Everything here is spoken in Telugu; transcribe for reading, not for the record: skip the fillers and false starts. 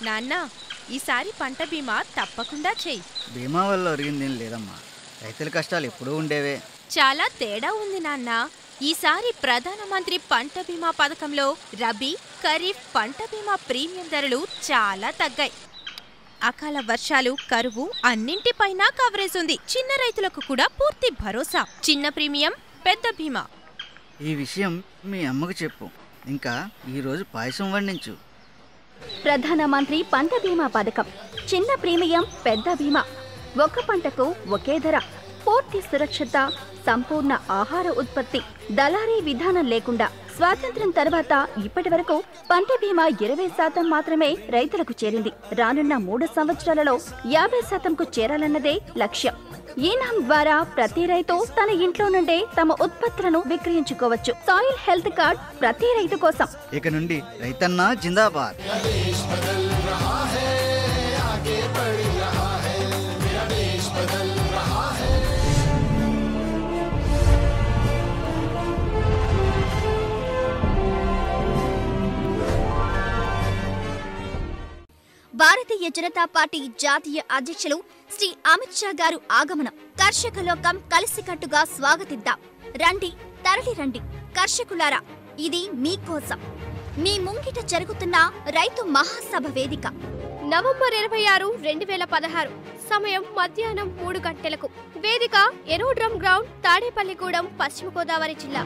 నాన్న, ఈసారి పంట బీమా తప్పకుండా చెయ్యి. బీమా వల్ల ఒరిగిందేం లేదమ్మా. రైతుల కష్టాలు ఎప్పుడూ ఉండేవే. చాలా తేడా ఉంది నాన్న. ఈసారి ప్రధానమంత్రి పంట బీమా పథకంలో రబీ, ఖరీఫ్ పంట బీమా ప్రీమియం ధరలు చాలా తగ్గాయి. అకాల వర్షాలు, కరువు అన్నింటిపైన కవరేజ్ ఉంది. చిన్న రైతులకు కూడా పూర్తి భరోసా. చిన్న ప్రీమియం, పెద్ద బీమా. ఈ విషయం మీ అమ్మకు చెప్పు. ఇంకా ఈరోజు పాయసం వండించు. ప్రధానమంత్రి పంట బీమా పథకం. చిన్న ప్రీమియం, పెద్ద బీమా. ఒక్క పంటకు ఒకే ధర. పూర్తి సురక్షిత, సంపూర్ణ ఆహార ఉత్పత్తి. దళారీ విధానం లేకుండా. స్వాతంత్ర్యం తర్వాత ఇప్పటి వరకు పంట బీమా 20% మాత్రమే రైతులకు చేరింది. రానున్న 3 సంవత్సరాలలో 50%కు చేరాలన్నదే లక్ష్యం. ఈ నామ్ ద్వారా ప్రతి రైతు తన ఇంట్లో నుండే తమ ఉత్పత్తులను విక్రయించుకోవచ్చు. సాయిల్ హెల్త్ కార్డ్ ప్రతి రైతు కోసం. ఇక నుండి రైతన్నా జిందాబాద్. భారతీయ జనతా పార్టీ జాతీయ అధ్యక్షులు శ్రీ అమిత్ షా గారు ఆగమనం. కర్షక లోకం కలిసికట్టుగా స్వాగతిద్దాం. రండి, తరలి రండి కర్షకులారా, ఇది మీకోసం. మీ ముంగిట జరుగుతున్న రైతు మహాసభ వేదిక. నవంబర్ 26, 2016. సమయం మధ్యాహ్నం 3 గంటలకు. వేదిక ఎరోడ్రమ్ గ్రౌండ్, తాడేపల్లిగూడెం, పశ్చిమ గోదావరి జిల్లా.